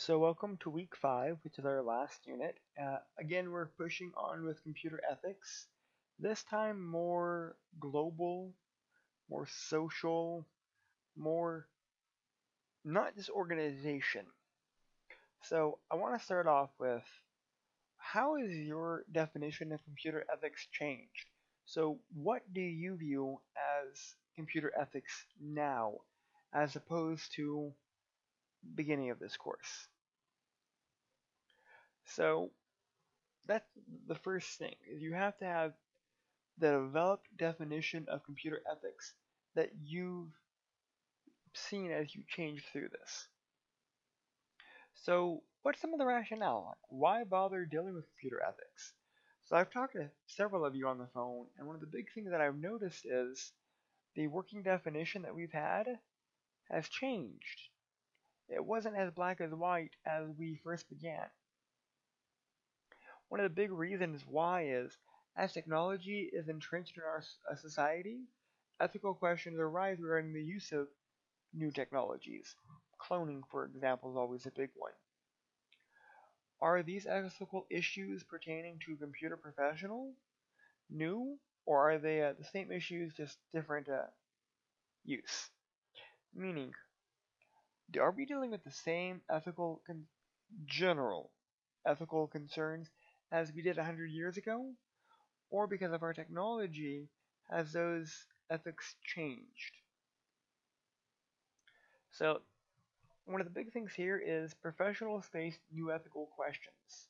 So welcome to week 5, which is our last unit. Again, we're pushing on with computer ethics. This time more global, more social, more not just organization. So I want to start off with how has your definition of computer ethics changed? So what do you view as computer ethics now as opposed to beginning of this course? So that's the first thing is you have to have the developed definition of computer ethics that you've seen as you change through this. So what's some of the rationale? Why bother dealing with computer ethics? So I've talked to several of you on the phone, and one of the big things that I've noticed is the working definition that we've had has changed. It wasn't as black as white as we first began. One of the big reasons why is as technology is entrenched in our society, ethical questions arise regarding the use of new technologies. Cloning, for example, is always a big one. Are these ethical issues pertaining to computer professional new, or are they the same issues, just different use? Meaning, are we dealing with the same general ethical concerns as we did 100 years ago? Or because of our technology, has those ethics changed? So, one of the big things here is professionals face new ethical questions.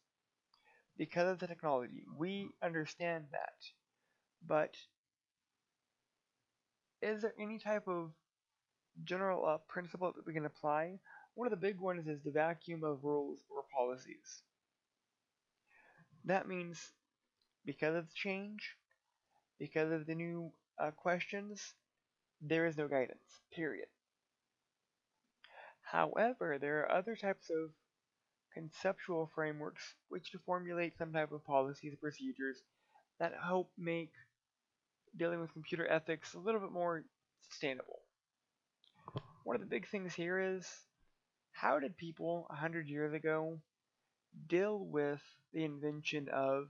Because of the technology, we understand that. But is there any type of general principle that we can apply? One of the big ones is the vacuum of rules or policies. That means because of the change, because of the new questions, there is no guidance, period. However, there are other types of conceptual frameworks which to formulate some type of policies and procedures that help make dealing with computer ethics a little bit more sustainable. One of the big things here is how did people 100 years ago deal with the invention of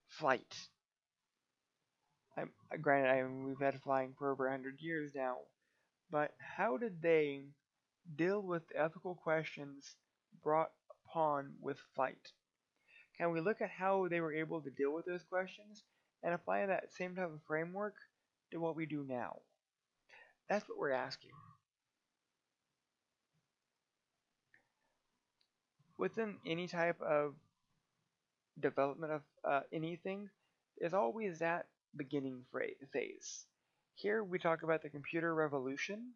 flight? Granted, we've had flying for over 100 years now, but how did they deal with the ethical questions brought upon with flight? Can we look at how they were able to deal with those questions and apply that same type of framework to what we do now? That's what we're asking. Within any type of development of anything, there's always that beginning phase. Here we talk about the computer revolution.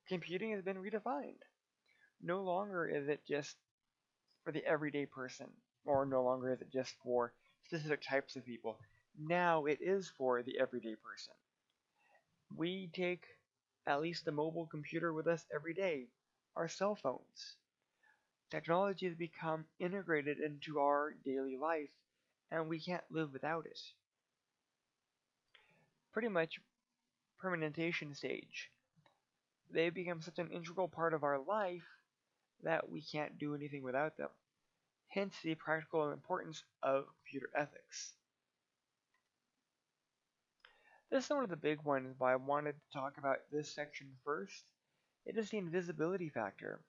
Computing has been redefined. No longer is it just for the everyday person, or no longer is it just for specific types of people. Now it is for the everyday person. We take at least a mobile computer with us every day, our cell phones. Technology has become integrated into our daily life, and we can't live without it. Pretty much permanentation stage. They become such an integral part of our life that we can't do anything without them. Hence the practical importance of computer ethics. This is one of the big ones why I wanted to talk about this section first. It is the invisibility factor.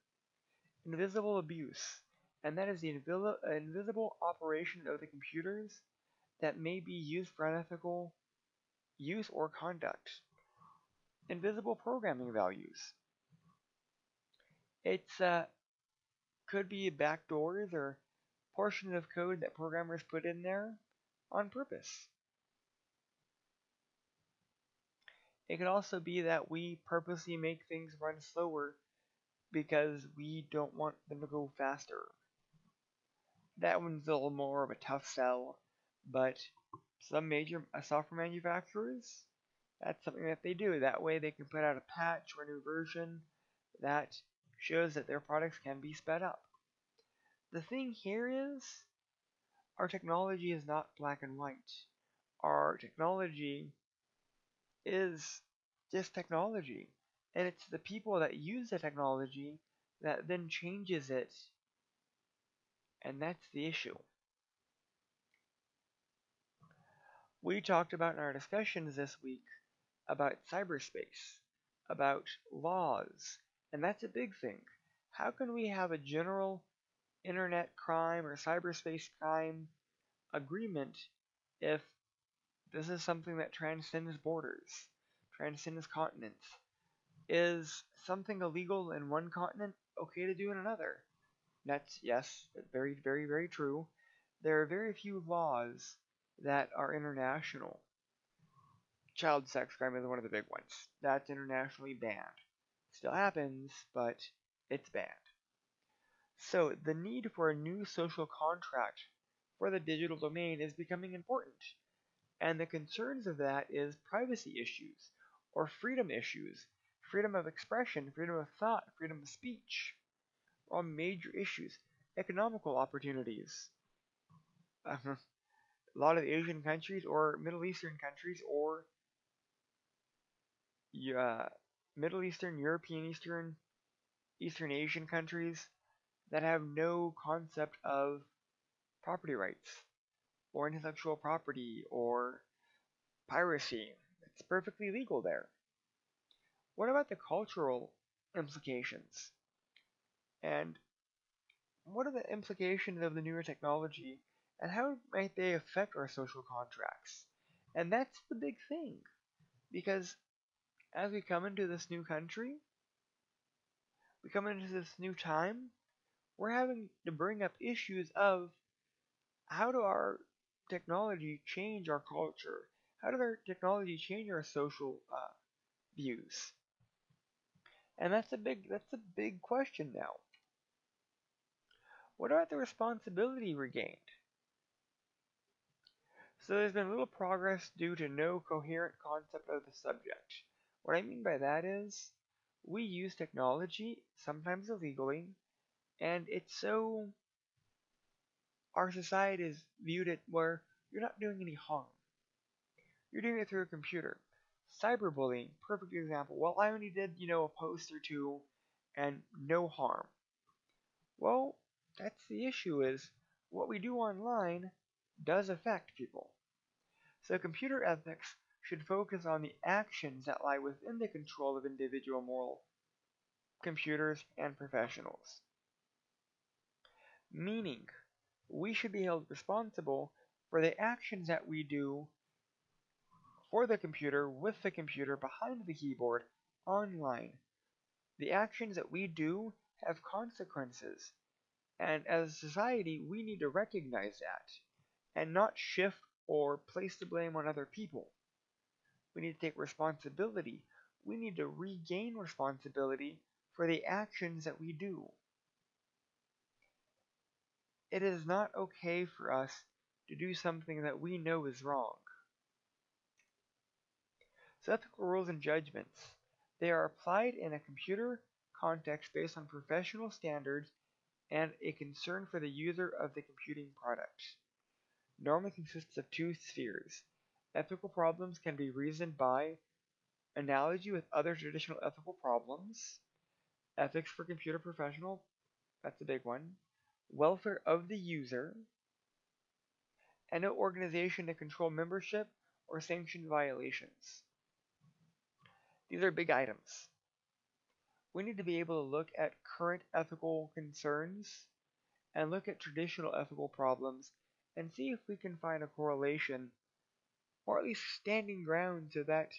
Invisible abuse, and that is the invisible operation of the computers that may be used for unethical use or conduct. Invisible programming values. It's could be backdoors or portions of code that programmers put in there on purpose. It could also be that we purposely make things run slower because we don't want them to go faster. That one's a little more of a tough sell, but some major software manufacturers, that's something that they do. That way they can put out a patch or a new version that shows that their products can be sped up. The thing here is, our technology is not black and white. Our technology is just technology, and it's the people that use the technology that then changes it, and that's the issue. We talked about in our discussions this week about cyberspace, about laws, and that's a big thing. How can we have a general internet crime or cyberspace crime agreement if this is something that transcends borders, transcends continents? Is something illegal in one continent okay to do in another? That's, yes, very, very, very true. There are very few laws that are international. Child sex crime is one of the big ones. That's internationally banned. Still happens, but it's banned. So the need for a new social contract for the digital domain is becoming important. And the concerns of that is privacy issues or freedom issues, freedom of expression, freedom of thought, freedom of speech, all major issues, economical opportunities. A lot of Asian countries or Middle Eastern countries or Middle Eastern, European Eastern, Eastern Asian countries that have no concept of property rights or intellectual property or piracy. It's perfectly legal there. What about the cultural implications? And what are the implications of the newer technology and how might they affect our social contracts? And that's the big thing because as we come into this new country, we come into this new time, we're having to bring up issues of how do our technology change our culture? How does our technology change our social views? And that's a big question now. What about the responsibility regained? So there's been little progress due to no coherent concept of the subject. What I mean by that is, we use technology, sometimes illegally, and it's so our society is viewed it where you're not doing any harm. You're doing it through a computer. Cyberbullying, perfect example. Well, I only did, a post or two and no harm. Well, that's the issue is what we do online does affect people. So computer ethics should focus on the actions that lie within the control of individual moral computers and professionals. Meaning, we should be held responsible for the actions that we do for the computer, with the computer, behind the keyboard, online. The actions that we do have consequences, and as a society, we need to recognize that, and not shift or place the blame on other people. We need to take responsibility. We need to regain responsibility for the actions that we do. It is not okay for us to do something that we know is wrong. So ethical rules and judgments. They are applied in a computer context based on professional standards and a concern for the user of the computing product. Normally consists of two spheres. Ethical problems can be reasoned by analogy with other traditional ethical problems. Ethics for computer professional, that's a big one. Welfare of the user. And no organization to control membership or sanction violations. These are big items. We need to be able to look at current ethical concerns and look at traditional ethical problems and see if we can find a correlation or at least standing ground so that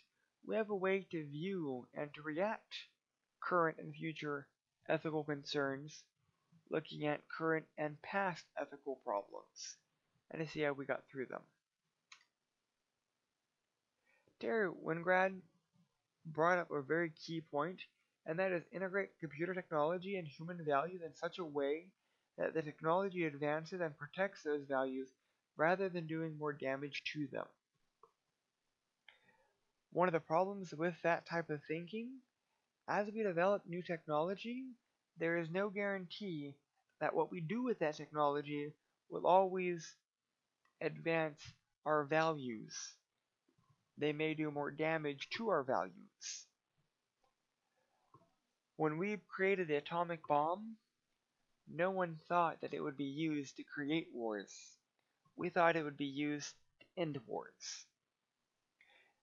we have a way to view and to react current and future ethical concerns, looking at current and past ethical problems, and to see how we got through them. Terry Winograd brought up a very key point, and that is integrate computer technology and human values in such a way that the technology advances and protects those values rather than doing more damage to them. One of the problems with that type of thinking, as we develop new technology, there is no guarantee that what we do with that technology will always advance our values. They may do more damage to our values. When we created the atomic bomb, no one thought that it would be used to create wars. We thought it would be used to end wars.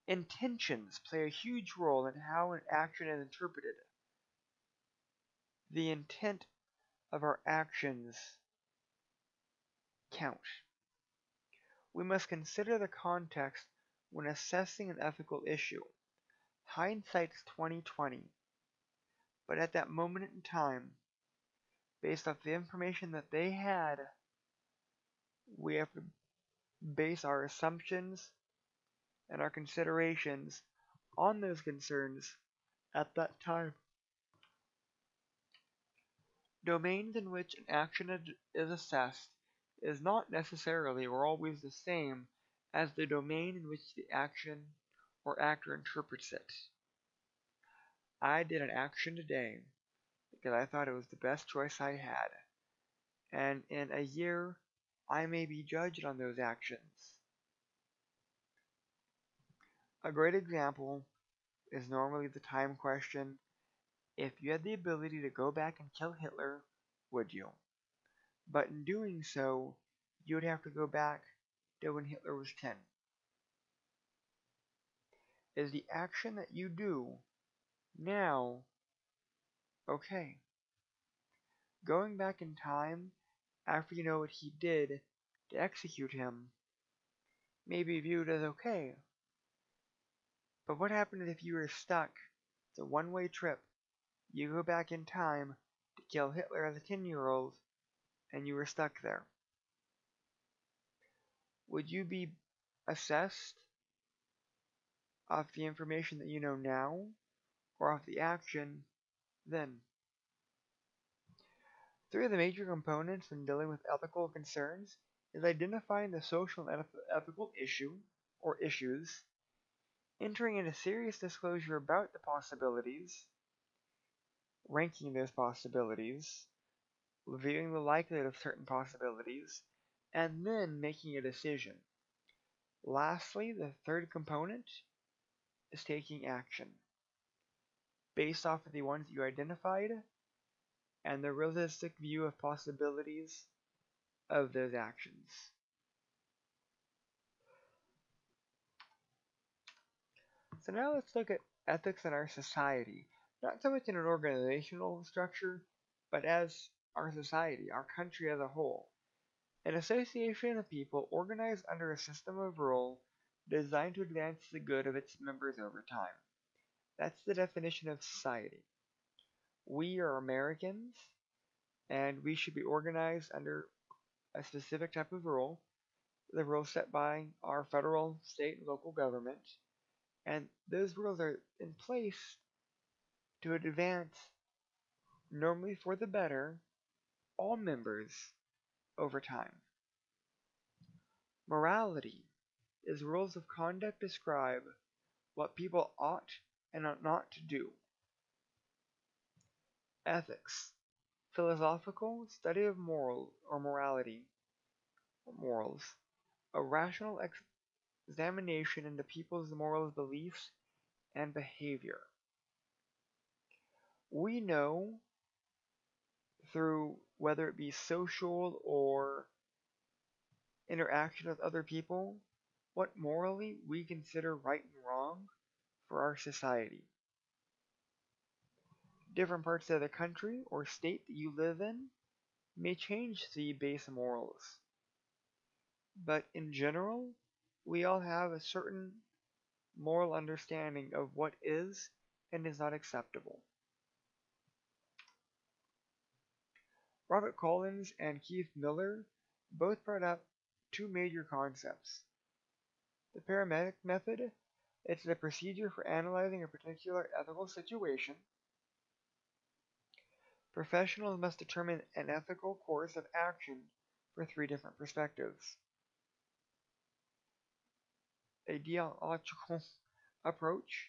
Intentions play a huge role in how an action is interpreted. The intent of our actions count. We must consider the context when assessing an ethical issue. Hindsight's 20/20, but at that moment in time, based off the information that they had, we have to base our assumptions and our considerations on those concerns at that time. Domains in which an action is assessed is not necessarily or always the same as the domain in which the action or actor interprets it. I did an action today because I thought it was the best choice I had, and in a year I may be judged on those actions. A great example is normally the time question. If you had the ability to go back and kill Hitler, would you? But in doing so, you would have to go back to when Hitler was 10. Is the action that you do now okay? Going back in time after you know what he did to execute him may be viewed as okay. But what happens if you were stuck? It's a one-way trip. You go back in time to kill Hitler as a 10-year-old and you were stuck there. Would you be assessed off the information that you know now or off the action then? Three of the major components in dealing with ethical concerns is identifying the social and ethical issue or issues, entering into serious disclosure about the possibilities, ranking those possibilities, reviewing the likelihood of certain possibilities, and then making a decision. Lastly, the third component is taking action, based off of the ones you identified and the realistic view of possibilities of those actions. So now let's look at ethics in our society, not so much in an organizational structure, but as our society, our country as a whole. An association of people organized under a system of rule designed to advance the good of its members over time. That's the definition of society. We are Americans, and we should be organized under a specific type of rule, the rules set by our federal, state, and local government, and those rules are in place to advance, normally for the better, all members over time. Morality is rules of conduct describe what people ought and ought not to do. Ethics, philosophical study of moral or morality, or morals, a rational examination into people's moral beliefs and behavior. We know through whether it be social or interaction with other people what morally we consider right and wrong for our society. Different parts of the country or state that you live in may change the base morals. But in general, we all have a certain moral understanding of what is and is not acceptable. Robert Collins and Keith Miller both brought up two major concepts. The paramedic method, it's the procedure for analyzing a particular ethical situation. Professionals must determine an ethical course of action for three different perspectives. A dialogical approach,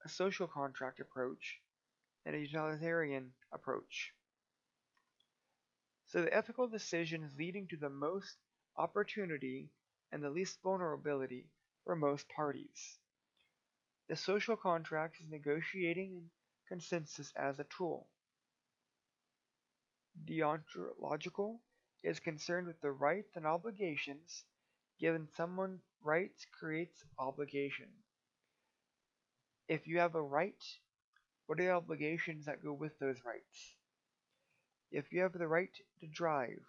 a social contract approach, and a utilitarian approach. So the ethical decisions leading to the most opportunity and the least vulnerability for most parties. The social contract is negotiating consensus as a tool. Deontological is concerned with the rights and obligations given someone rights creates obligation. If you have a right, what are the obligations that go with those rights? If you have the right to drive,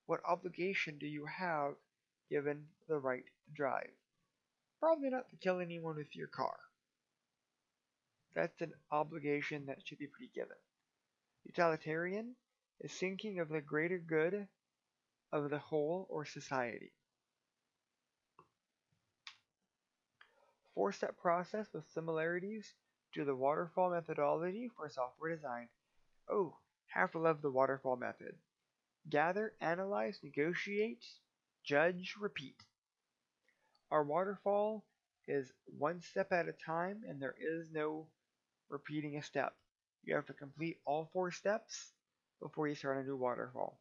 what obligation do you have given the right to drive? Probably not to kill anyone with your car. That's an obligation that should be pretty given. Utilitarian is thinking of the greater good of the whole or society. Four-step process with similarities to the waterfall methodology for software design. Oh, have to love the waterfall method. Gather, analyze, negotiate, judge, repeat. Our waterfall is one step at a time and there is no repeating a step. You have to complete all 4 steps before you start a new waterfall.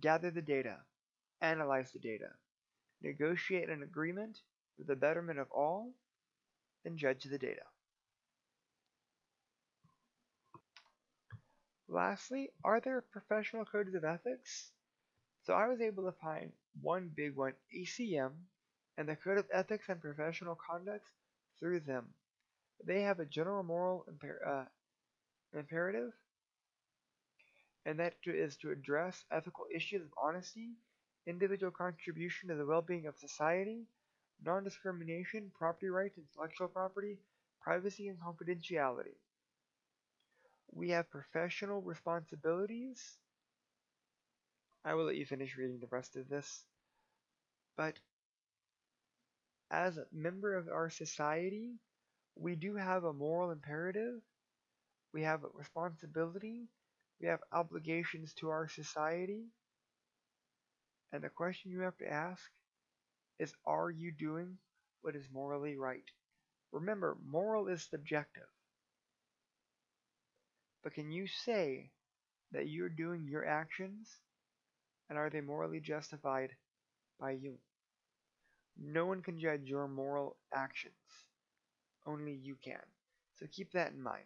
Gather the data, analyze the data, negotiate an agreement for the betterment of all, then judge the data. Lastly, are there professional codes of ethics? So I was able to find one big one, ACM, and the Code of Ethics and Professional Conduct through them. They have a general moral imperative, and that is to address ethical issues of honesty, individual contribution to the well-being of society, non-discrimination, property rights, intellectual property, privacy, and confidentiality. We have professional responsibilities. I will let you finish reading the rest of this. But as a member of our society, we do have a moral imperative. We have a responsibility. We have obligations to our society. And the question you have to ask is, are you doing what is morally right? Remember, moral is subjective. But can you say that you're doing your actions, and are they morally justified by you? No one can judge your moral actions. Only you can. So keep that in mind.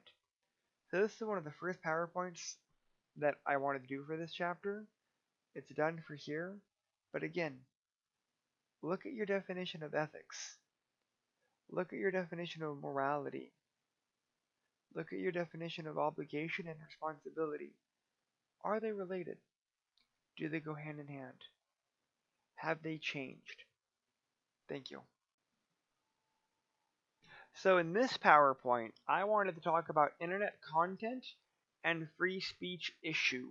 So this is one of the first PowerPoints that I wanted to do for this chapter. It's done for here. But again, look at your definition of ethics. Look at your definition of morality. Look at your definition of obligation and responsibility. Are they related? Do they go hand in hand? Have they changed? Thank you. So in this PowerPoint, I wanted to talk about internet content and free speech issue.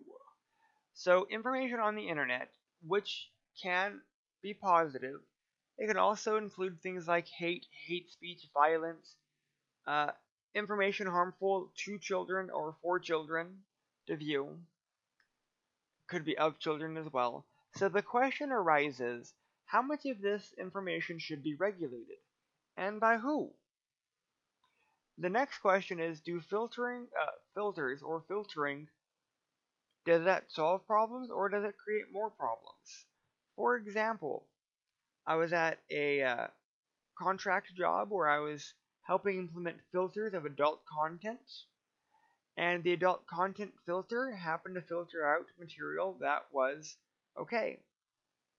So information on the internet, which can be positive, it can also include things like hate speech, violence, information harmful to children or for children to view, could be of children as well. So the question arises, how much of this information should be regulated? And by who? The next question is, do filters or filtering, does that solve problems or does it create more problems? For example, I was at a contract job where I was helping implement filters of adult content, and the adult content filter happened to filter out material that was okay.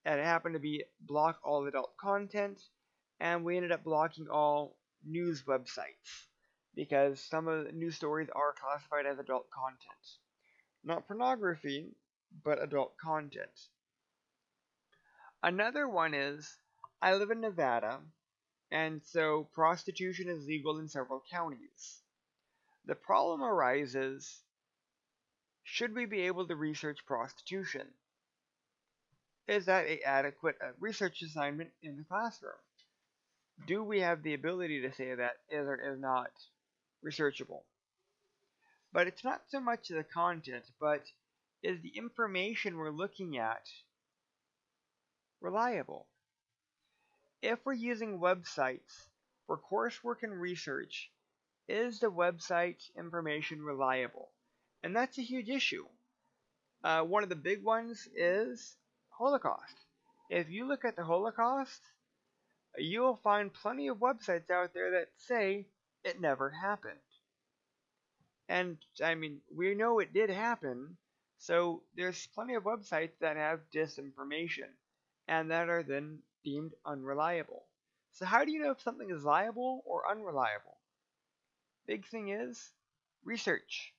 And it happened to be block all adult content, and we ended up blocking all news websites because some of the news stories are classified as adult content. Not pornography, but adult content. Another one is, I live in Nevada, and so prostitution is legal in several counties. The problem arises, should we be able to research prostitution? Is that an adequate research assignment in the classroom? Do we have the ability to say that is or is not researchable? But it's not so much the content, but is the information we're looking at reliable? If we're using websites for coursework and research, is the website information reliable? And that's a huge issue. One of the big ones is Holocaust. If you look at the Holocaust, you'll find plenty of websites out there that say it never happened. And I mean, we know it did happen, so there's plenty of websites that have disinformation and that are then deemed unreliable. So how do you know if something is liable or unreliable? Big thing is research.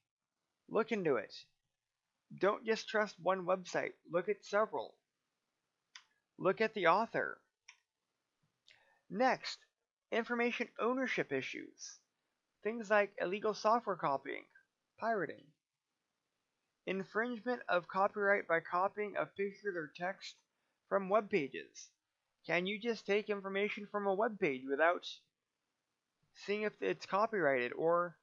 Look into it. Don't just trust one website. Look at several. Look at the author. Next, information ownership issues. Things like illegal software copying, pirating, infringement of copyright by copying of pictures or text from web pages. Can you just take information from a web page without seeing if it's copyrighted or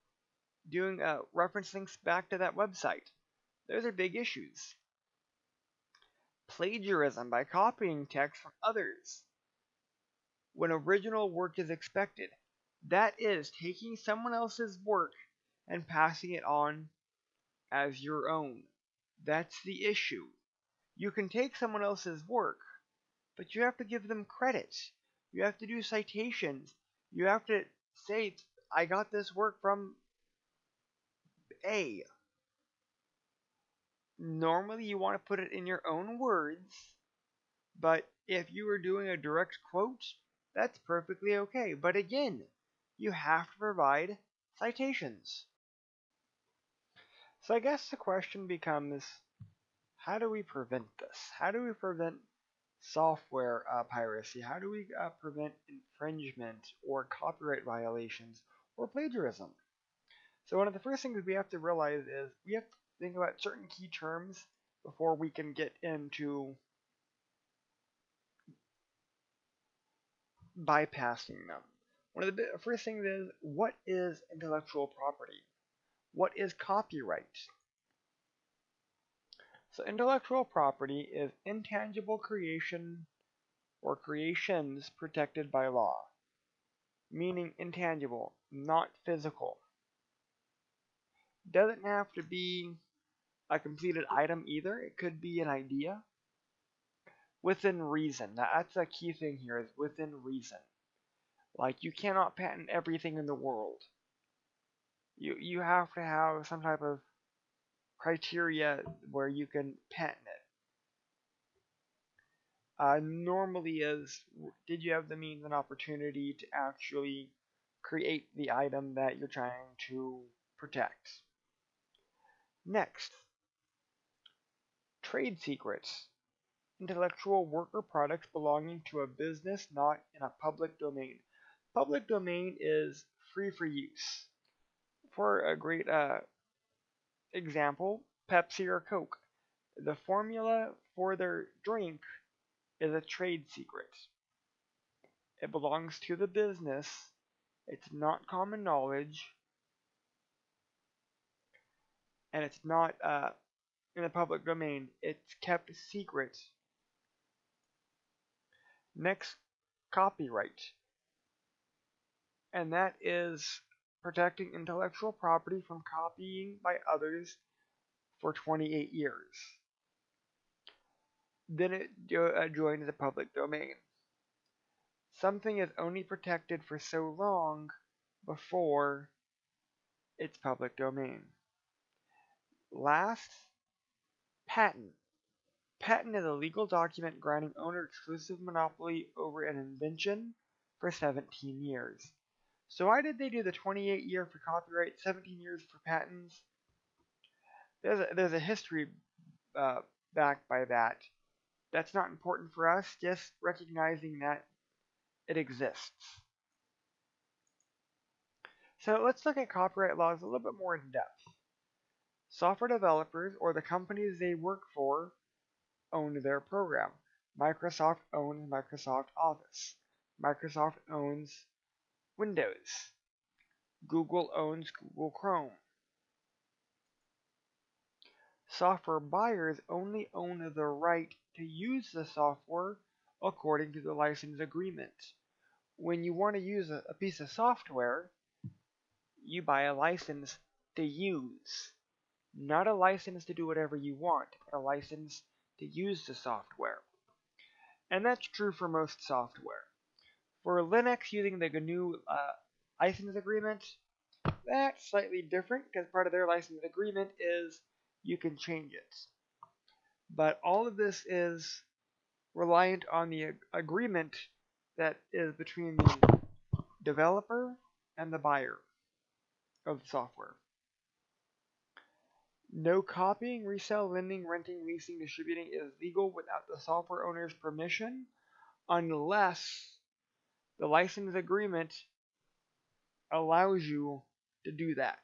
doing reference links back to that website? Those are big issues. Plagiarism by copying text from others when original work is expected. That is taking someone else's work and passing it on as your own. That's the issue. You can take someone else's work, but you have to give them credit. You have to do citations. You have to say, I got this work from A. Normally, you want to put it in your own words, but if you were doing a direct quote, that's perfectly okay. But again, you have to provide citations. So I guess the question becomes, how do we prevent this? How do we prevent software piracy? How do we prevent infringement or copyright violations or plagiarism? So one of the first things we have to realize is we have to think about certain key terms before we can get into bypassing them. One of the first things is, what is intellectual property? What is copyright? So intellectual property is intangible creation or creations protected by law, meaning intangible, not physical. Doesn't have to be a completed item either. It could be an idea. Within reason. That's a key thing here, is within reason. Like, you cannot patent everything in the world. You have to have some type of criteria where you can patent it. Normally is, did you have the means and opportunity to actually create the item that you're trying to protect? Next, trade secrets. Intellectual work or products belonging to a business not in a public domain. Public domain is free for use. For a great example, Pepsi or Coke. The formula for their drink is a trade secret. It belongs to the business. It's not common knowledge. And it's not in the public domain. It's kept secret. Next, copyright. And that is protecting intellectual property from copying by others for 28 years. Then it joins the public domain. Something is only protected for so long before it's public domain. Last, patent. Patent is a legal document granting owner exclusive monopoly over an invention for 17 years. So why did they do the 28 year for copyright, 17 years for patents? There's a history backed by that. That's not important for us, just recognizing that it exists. So let's look at copyright laws a little bit more in depth. Software developers, or the companies they work for, own their program. Microsoft owns Microsoft Office. Microsoft owns Windows. Google owns Google Chrome. Software buyers only own the right to use the software according to the license agreement. When you want to use a piece of software, you buy a license to use. Not a license to do whatever you want, but a license to use the software. And that's true for most software. For Linux using the GNU license agreement, That's slightly different because part of their license agreement is you can change it. But all of this is reliant on the agreement that is between the developer and the buyer of the software. No copying, resale, lending, renting, leasing, distributing is legal without the software owner's permission unless the license agreement allows you to do that.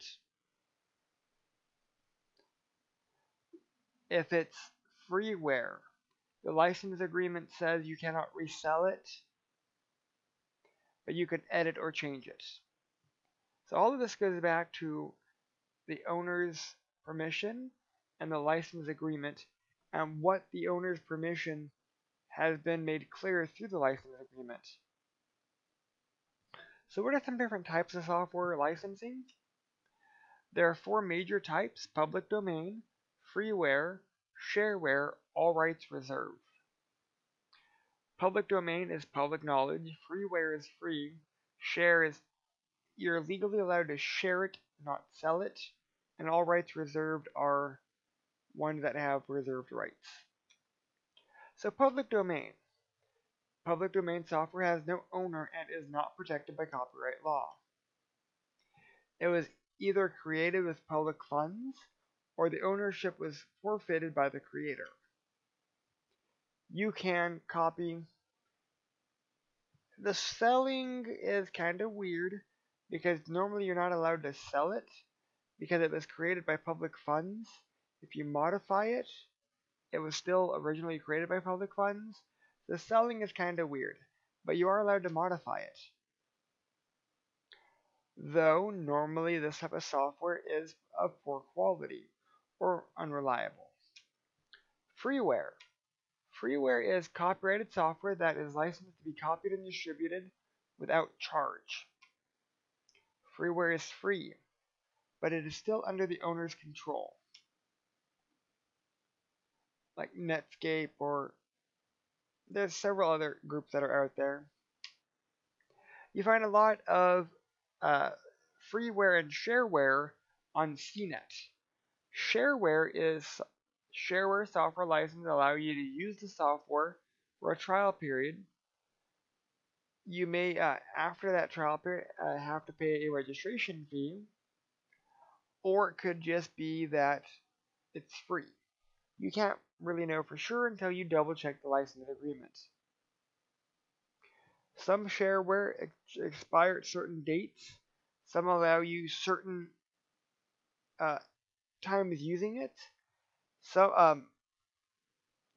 If it's freeware, the license agreement says you cannot resell it, but you can edit or change it. So all of this goes back to the owner's permission and the license agreement, and what the owner's permission has been made clear through the license agreement. So what are some different types of software licensing? There are 4 major types: public domain, freeware, shareware, all rights reserved. Public domain is public knowledge, freeware is free, share is you're legally allowed to share it, not sell it, and all rights reserved are ones that have reserved rights. So public domain. Public domain software has no owner and is not protected by copyright law. It was either created with public funds or the ownership was forfeited by the creator. You can copy. The selling is kind of weird because normally you're not allowed to sell it because it was created by public funds. If you modify it, it was still originally created by public funds. The selling is kind of weird, but you are allowed to modify it. Though normally this type of software is of poor quality or unreliable. Freeware. Freeware is copyrighted software that is licensed to be copied and distributed without charge. Freeware is free, but it is still under the owner's control. Like Netscape, or there's several other groups that are out there. You find a lot of freeware and shareware on CNET. Shareware software license allow you to use the software for a trial period. You may, after that trial period, have to pay a registration fee, or it could just be that it's free. You can't really know for sure until you double check the license agreement. Some shareware expire at certain dates. Some allow you certain times using it. So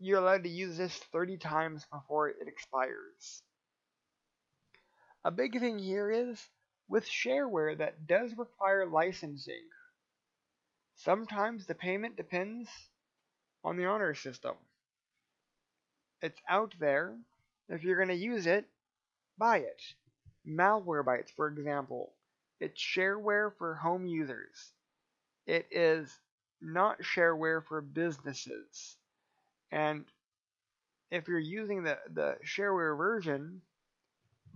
you're allowed to use this 30 times before it expires. A big thing here is, with shareware that does require licensing, sometimes the payment depends on the honor system. It's out there. If you're going to use it, buy it. Malwarebytes, for example. It's shareware for home users. It is not shareware for businesses. And if you're using the shareware version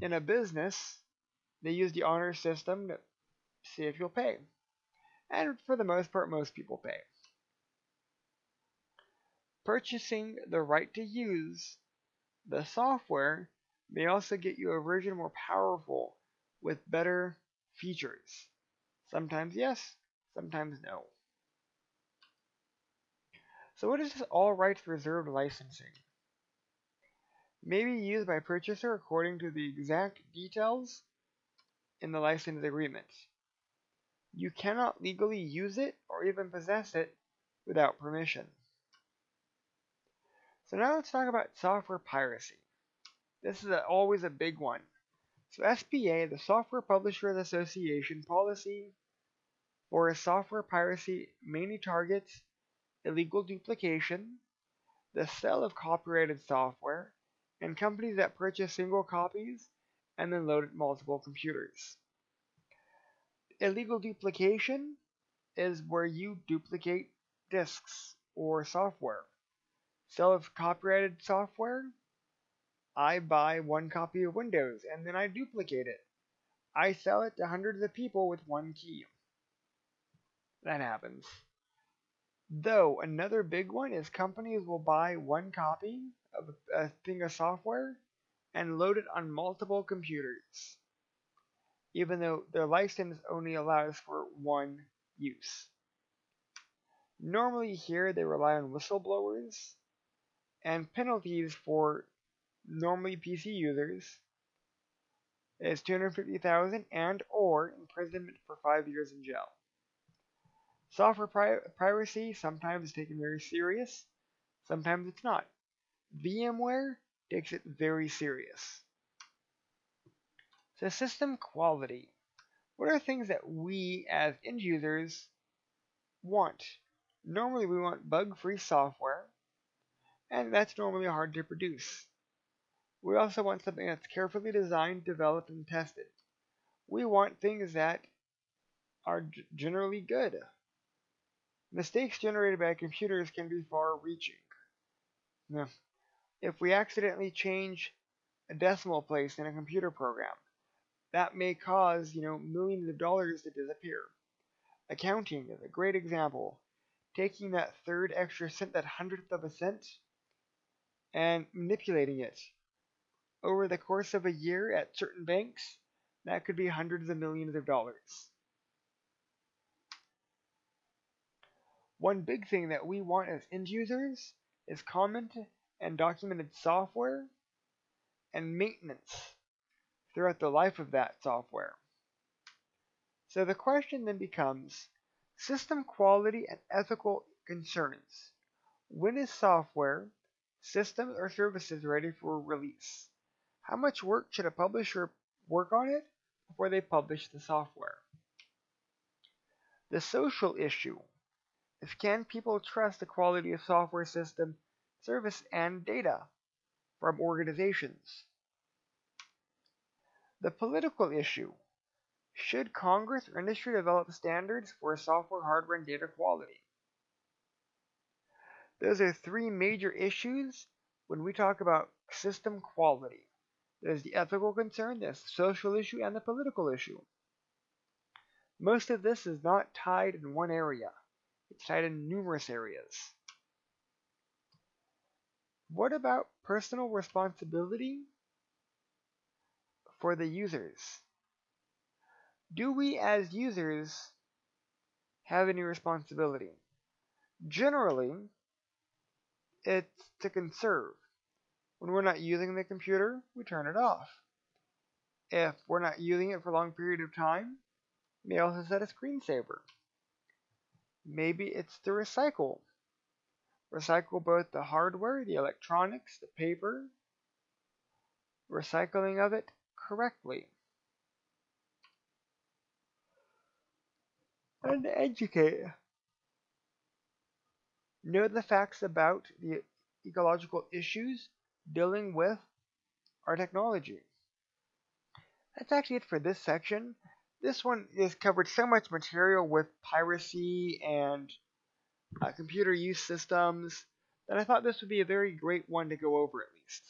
in a business, they use the honor system to see if you'll pay. And for the most part, most people pay. Purchasing the right to use the software may also get you a version more powerful with better features. Sometimes yes, sometimes no. So what is this all rights reserved licensing? May be used by purchaser according to the exact details in the license agreement. You cannot legally use it or even possess it without permission. So now let's talk about software piracy. This is always a big one. So SPA, the Software Publishers Association policy for software piracy, mainly targets illegal duplication, the sale of copyrighted software, and companies that purchase single copies and then load it in multiple computers. Illegal duplication is where you duplicate disks or software. Sale of copyrighted software, I buy one copy of Windows and then I duplicate it. I sell it to hundreds of people with one key. That happens. Though another big one is companies will buy one copy of a thing of software and load it on multiple computers, even though their license only allows for one use. Normally here they rely on whistleblowers and penalties for normally PC users is 250,000 and or imprisonment for 5 years in jail. Software piracy sometimes is taken very serious, sometimes it's not. VMware takes it very serious. So system quality. What are things that we as end users want? Normally we want bug-free software, and that's normally hard to produce. We also want something that's carefully designed, developed, and tested. We want things that are generally good. Mistakes generated by computers can be far-reaching. Now, if we accidentally change a decimal place in a computer program, that may cause, millions of dollars to disappear. Accounting is a great example. Taking that third extra cent, that hundredth of a cent, and manipulating it. Over the course of a year at certain banks, that could be hundreds of millions of dollars. One big thing that we want as end users is commented and documented software and maintenance throughout the life of that software. So the question then becomes system quality and ethical concerns. When is software, systems, or services ready for release? How much work should a publisher work on it before they publish the software? The social issue is, can people trust the quality of software, system, service, and data from organizations? The political issue, should Congress or industry develop standards for software, hardware, and data quality? Those are three major issues when we talk about system quality. There's the ethical concern, there's the social issue, and the political issue. Most of this is not tied in one area. It's tied in numerous areas. What about personal responsibility for the users? Do we as users have any responsibility? Generally, it's to conserve. When we're not using the computer, we turn it off. If we're not using it for a long period of time, we may also set a screensaver. Maybe it's to recycle. Recycle both the hardware, the electronics, the paper, recycling of it correctly. And educate. Know the facts about the ecological issues dealing with our technology. That's actually it for this section. This one has covered so much material with piracy and computer use systems that I thought this would be a very great one to go over at least.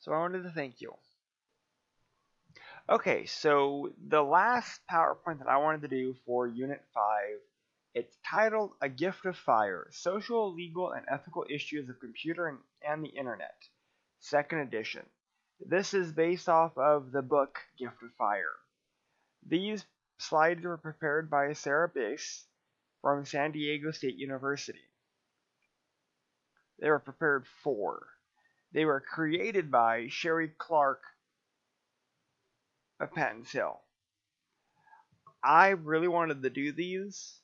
So I wanted to thank you. Okay, so the last PowerPoint that I wanted to do for Unit 5, it's titled A Gift of Fire, Social, Legal, and Ethical Issues of Computer and the Internet, 2nd edition. This is based off of the book Gift of Fire. These slides were prepared by Sarah Bass from San Diego State University. They were prepared for. They were created by Sherry Clark of Patton Hill. I really wanted to do these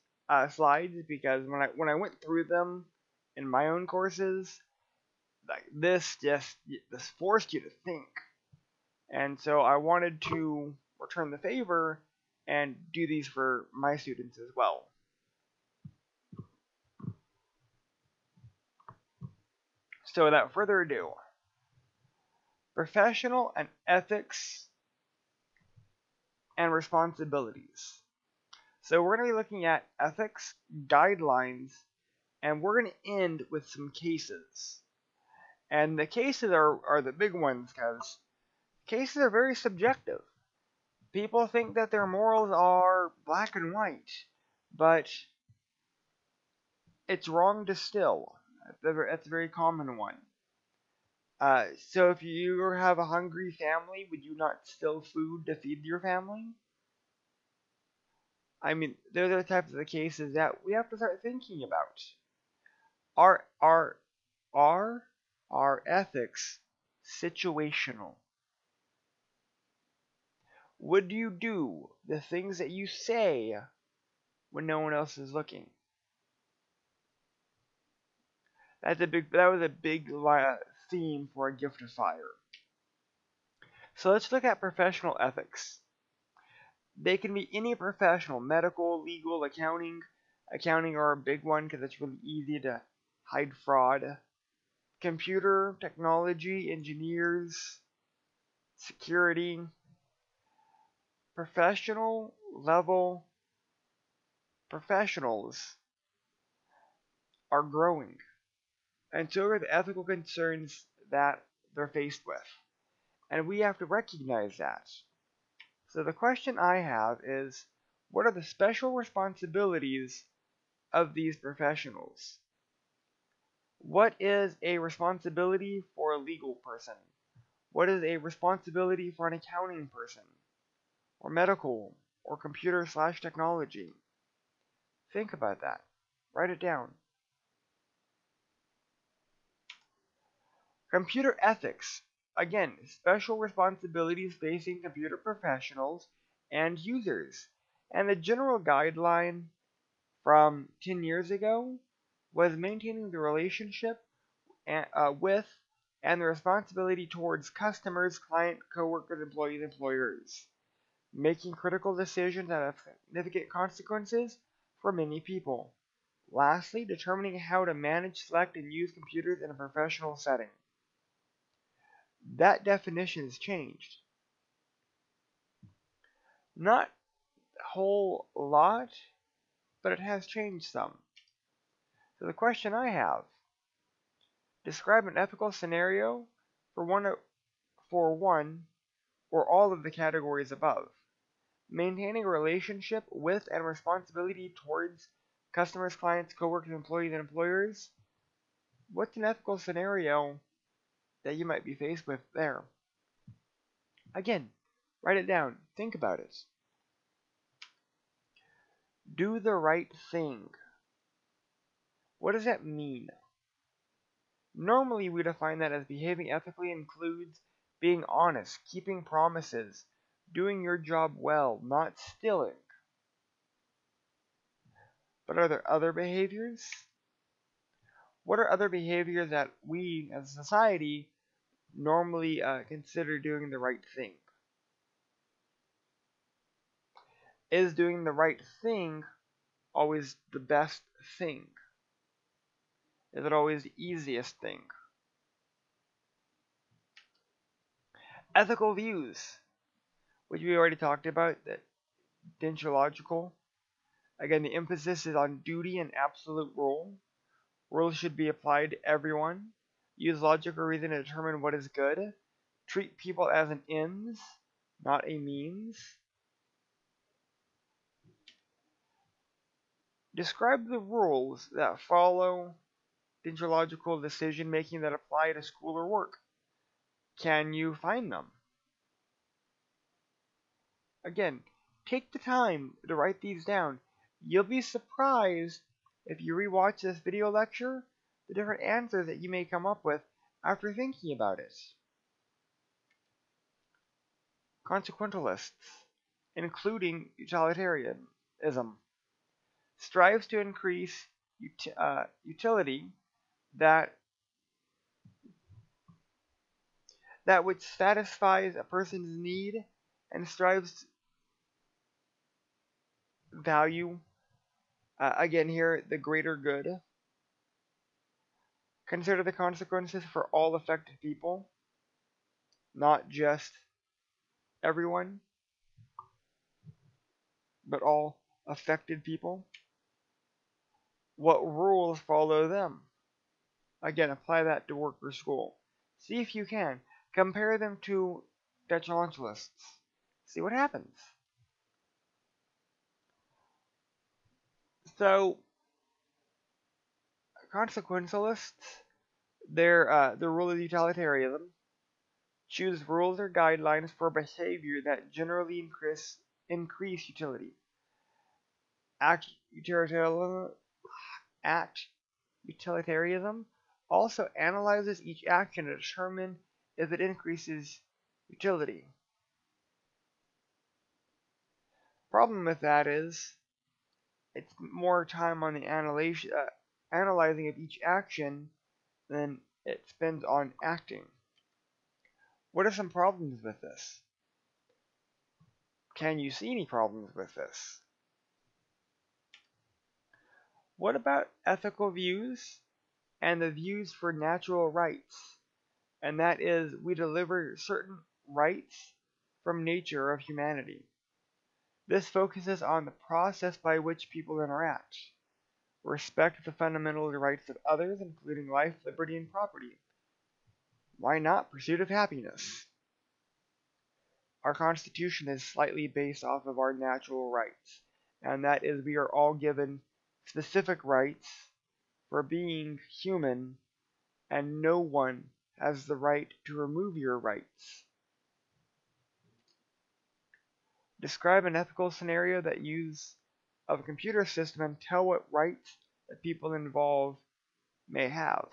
slides because when I went through them in my own courses, like this forced you to think. And so I wanted to return the favor and do these for my students as well. So without further ado, professional and ethics and responsibilities. So we're going to be looking at ethics, guidelines, and we're going to end with some cases. And the cases are the big ones because cases are very subjective. People think that their morals are black and white, but it's wrong to still. That's a very common one. So if you have a hungry family, would you not still food to feed your family? I mean, those are the types of the cases that we have to start thinking about. Are are are our ethics situational? Would you do the things that you say when no one else is looking? That was a big theme for a gift of fire. So let's look at professional ethics. They can be any professional, medical, legal, accounting. Accounting are a big one because it's really easy to hide fraud. Computer, technology, engineers, security, professional level professionals are growing. And so are the ethical concerns that they're faced with. And we have to recognize that. So the question I have is, what are the special responsibilities of these professionals? What is a responsibility for a legal person? What is a responsibility for an accounting person? Or medical? Or computer/technology? Think about that. Write it down. Computer ethics. Again, special responsibilities facing computer professionals and users. And the general guideline from 10 years ago was maintaining the relationship with and the responsibility towards customers, client, coworkers, employees, employers. Making critical decisions that have significant consequences for many people. Lastly, determining how to manage, select, and use computers in a professional setting. That definition has changed. Not a whole lot, but it has changed some. So the question I have, describe an ethical scenario for one or all of the categories above. Maintaining a relationship with and responsibility towards customers, clients, coworkers, employees, and employers. What's an ethical scenario that you might be faced with there? Again, write it down. Think about it. Do the right thing. What does that mean? Normally, we define that as behaving ethically includes being honest, keeping promises, doing your job well, not stealing. But are there other behaviors? What are other behaviors that we as a society normally consider doing the right thing? Is doing the right thing always the best thing? Is it always the easiest thing? Ethical views, which we already talked about, that deontological. Again, the emphasis is on duty and absolute rule. Rules should be applied to everyone. Use logic or reason to determine what is good. Treat people as an ends, not a means. Describe the rules that follow deontological decision making that apply to school or work. Can you find them? Again, take the time to write these down. You'll be surprised if you rewatch this video lecture, the different answers that you may come up with after thinking about it. Consequentialists, including utilitarianism, strives to increase utility that which satisfies a person's need and strives value, again here, the greater good. Consider the consequences for all affected people, not just everyone, but all affected people. What rules follow them? Again, apply that to work or school. See if you can. Compare them to deontologists. See what happens. So, consequentialists, their rule of utilitarianism, choose rules or guidelines for behavior that generally increase utility. Act utilitarianism also analyzes each action to determine if it increases utility. Problem with that is it's more time on the analyzing of each action than it spends on acting. What are some problems with this? Can you see any problems with this? What about ethical views and the views for natural rights? And that is, we deliver certain rights from nature of humanity. This focuses on the process by which people interact. Respect the fundamental rights of others, including life, liberty, and property. Why not pursuit of happiness? Our Constitution is slightly based off of our natural rights, and that is we are all given specific rights for being human, and no one has the right to remove your rights. Describe an ethical scenario that use of a computer system and tell what rights that people involved may have.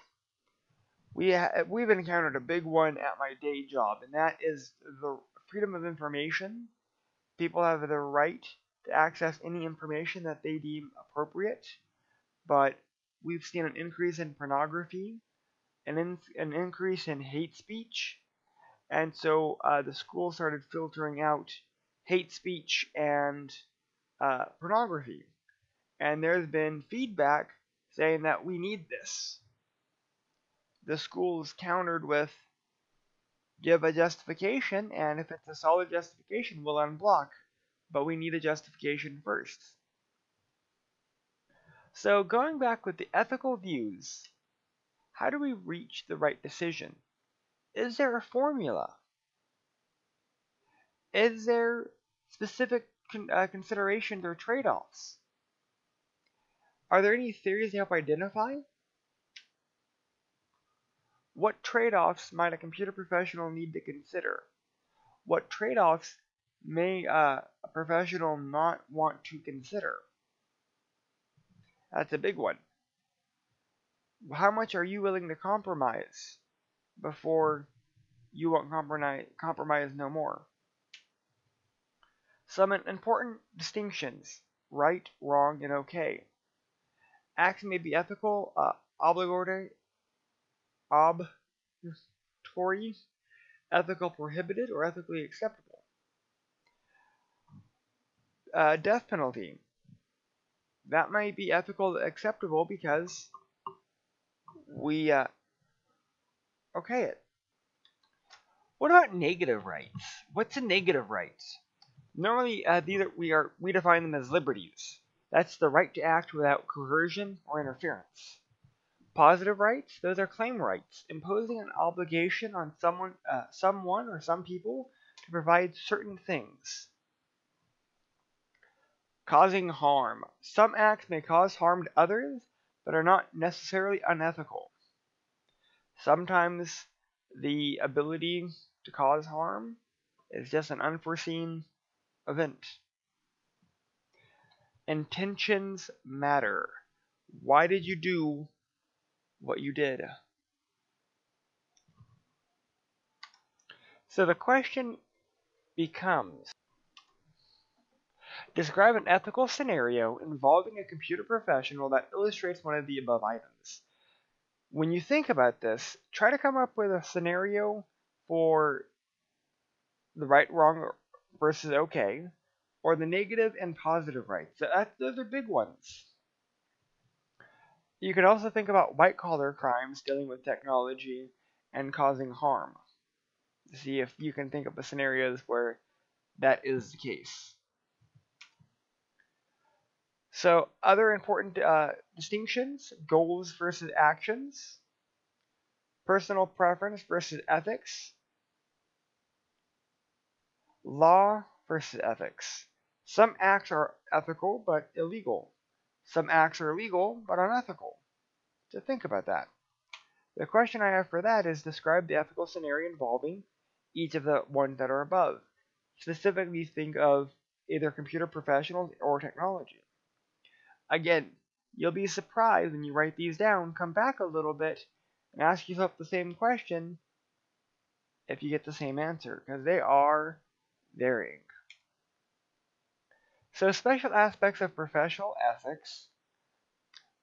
We've encountered a big one at my day job, and that is the freedom of information. People have the right to access any information that they deem appropriate, but we've seen an increase in pornography, an increase in hate speech, and so the school started filtering out hate speech and pornography. And there's been feedback saying that we need this. The school is countered with, give a justification, and if it's a solid justification, we'll unblock. But we need a justification first. So going back with the ethical views, how do we reach the right decision? Is there a formula? Is there specific considerations or trade-offs? Are there any theories to help identify? What trade-offs might a computer professional need to consider? What trade-offs may a professional not want to consider? That's a big one. How much are you willing to compromise before you won't compromise no more? Some important distinctions: right, wrong, and okay. Acts may be ethical, obligatory, ethical prohibited, or ethically acceptable. Death penalty. That might be ethical acceptable because we okay it. What about negative rights? What's a negative right? Normally, we define them as liberties. That's the right to act without coercion or interference. Positive rights, those are claim rights, imposing an obligation on someone or some people to provide certain things. Causing harm. Some acts may cause harm to others, but are not necessarily unethical. Sometimes the ability to cause harm is just an unforeseen event. Intentions matter. Why did you do what you did? So the question becomes, describe an ethical scenario involving a computer professional that illustrates one of the above items. When you think about this, try to come up with a scenario for the right, wrong versus okay, or the negative and positive rights. Those are big ones. You can also think about white-collar crimes dealing with technology and causing harm. See if you can think of the scenarios where that is the case. So, other important distinctions: goals versus actions, personal preference versus ethics, law versus ethics. Some acts are ethical but illegal. Some acts are legal but unethical. So think about that. The question I have for that is describe the ethical scenario involving each of the ones that are above. Specifically think of either computer professionals or technology. Again, you'll be surprised when you write these down, come back a little bit, and ask yourself the same question if you get the same answer, because they are varying. So special aspects of professional ethics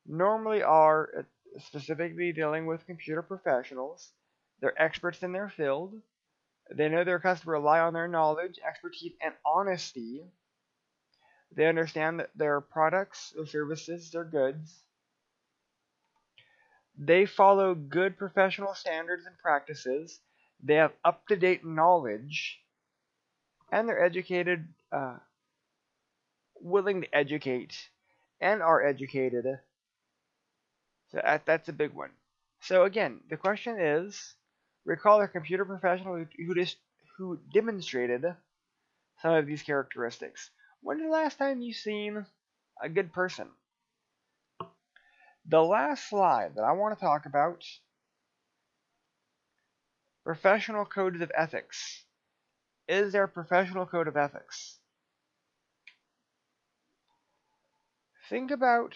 normally are specifically dealing with computer professionals. They're experts in their field. They know their customers rely on their knowledge, expertise, and honesty. They understand that their products, their services, their goods. They follow good professional standards and practices. They have up-to-date knowledge. And they're educated, willing to educate, and are educated. So that's a big one. So again, the question is, recall a computer professional who demonstrated some of these characteristics. When was the last time you seen a good person? The last slide that I want to talk about, professional codes of ethics. Is there a professional code of ethics? Think about,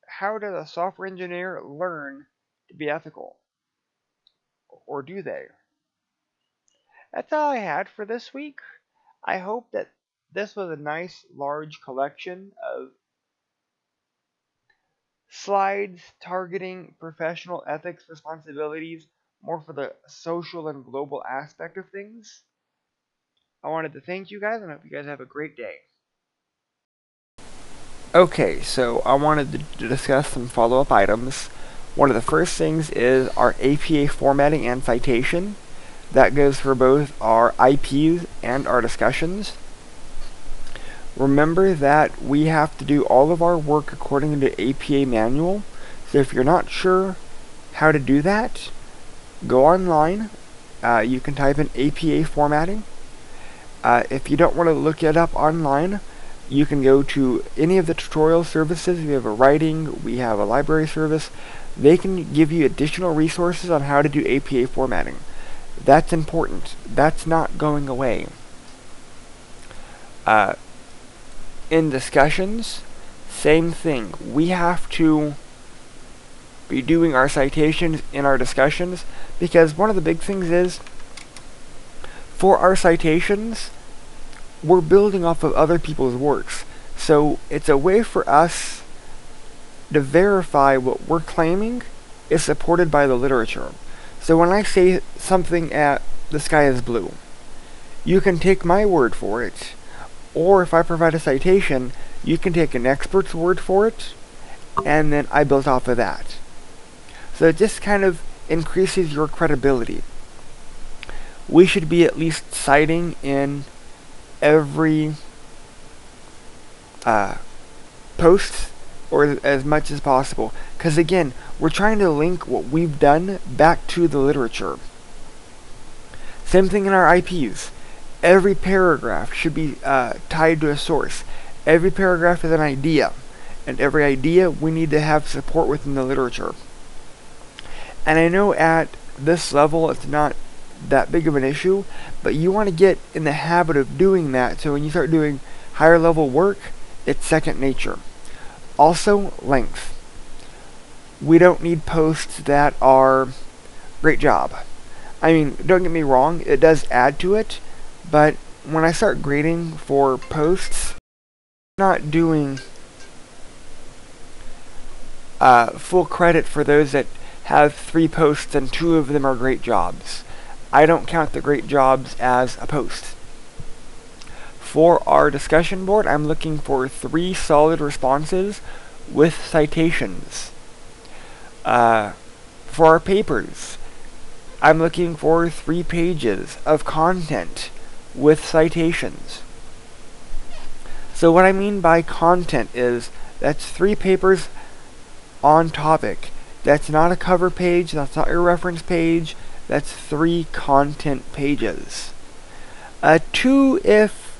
how does a software engineer learn to be ethical? Or do they? That's all I had for this week. I hope that this was a nice large collection of slides targeting professional ethics responsibilities more for the social and global aspect of things. I wanted to thank you guys and I hope you guys have a great day. Okay, so I wanted to discuss some follow-up items. One of the first things is our APA formatting and citation. That goes for both our IPs and our discussions. Remember that we have to do all of our work according to the APA manual. So if you're not sure how to do that, go online. You can type in APA formatting. If you don't want to look it up online, you can go to any of the tutorial services. We have a writing, we have a library service. They can give you additional resources on how to do APA formatting. That's important. That's not going away. In discussions, same thing. We have to be doing our citations in our discussions, because one of the big things is, for our citations, we're building off of other people's works. So it's a way for us to verify what we're claiming is supported by the literature. So when I say something at the sky is blue, you can take my word for it, or if I provide a citation, you can take an expert's word for it, and then I build off of that. So it just kind of increases your credibility. We should be at least citing in every post, or as much as possible, because again, we're trying to link what we've done back to the literature. Same thing in our IPs. Every paragraph should be tied to a source. Every paragraph is an idea, and every idea we need to have support within the literature. And I know at this level it's not that big of an issue, but you want to get in the habit of doing that, so when you start doing higher level work, it's second nature. Also, length. We don't need posts that are great job. I mean, don't get me wrong, it does add to it, but when I start grading for posts, I'm not doing full credit for those that have 3 posts and 2 of them are great jobs. I don't count the great jobs as a post. For our discussion board, I'm looking for 3 solid responses with citations. For our papers, I'm looking for 3 pages of content with citations. So what I mean by content is, that's 3 papers on topic. That's not a cover page, that's not your reference page, that's 3 content pages. 2 if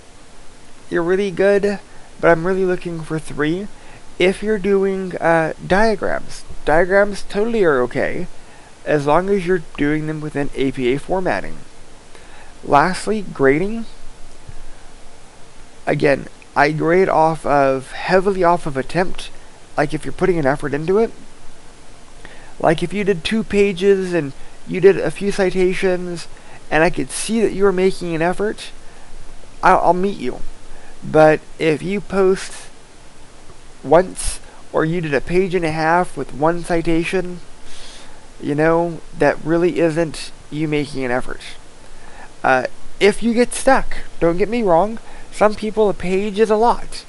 you're really good, but I'm really looking for 3. If you're doing diagrams totally are okay, as long as you're doing them within APA formatting. Lastly, grading. Again, I grade heavily off of attempt, like if you're putting an effort into it. Like if you did 2 pages and you did a few citations, and I could see that you were making an effort, I'll meet you. But if you post once, or you did a page and a half with 1 citation, that really isn't you making an effort. If you get stuck, don't get me wrong, some people a page is a lot.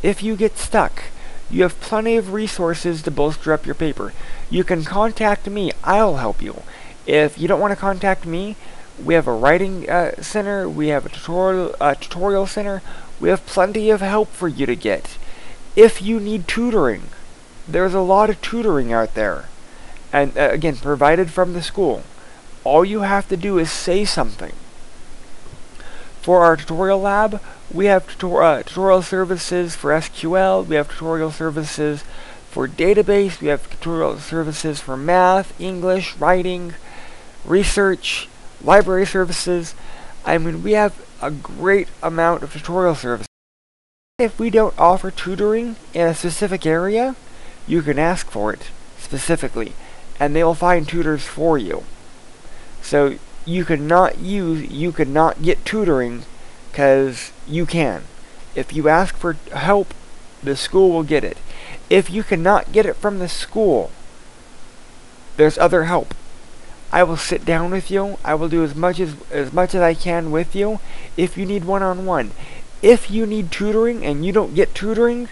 If you get stuck, you have plenty of resources to bolster up your paper. You can contact me, I'll help you. If you don't want to contact me, we have a writing center, we have a tutorial center, we have plenty of help for you to get. If you need tutoring, there's a lot of tutoring out there. And again, provided from the school. All you have to do is say something. For our tutorial lab, we have tutorial services for SQL, we have tutorial services for database, we have tutorial services for math, English, writing, research, library services. I mean, we have a great amount of tutorial services. If we don't offer tutoring in a specific area, you can ask for it specifically, and they will find tutors for you. So you cannot get tutoring because you can. If you ask for help, the school will get it. If you cannot get it from the school, there's other help. I will sit down with you. I will do as much as I can with you if you need one-on-one. If you need tutoring and you don't get tutoring,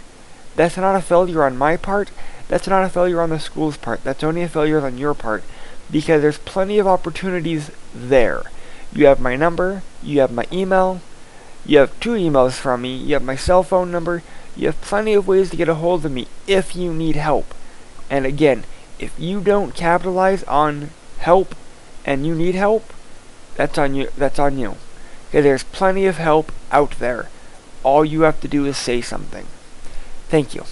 that's not a failure on my part. That's not a failure on the school's part. That's only a failure on your part, because there's plenty of opportunities there. You have my number, you have my email, you have 2 emails from me, you have my cell phone number, you have plenty of ways to get a hold of me if you need help. And again, if you don't capitalize on help and you need help, that's on you. Because there's plenty of help out there. All you have to do is say something. Thank you.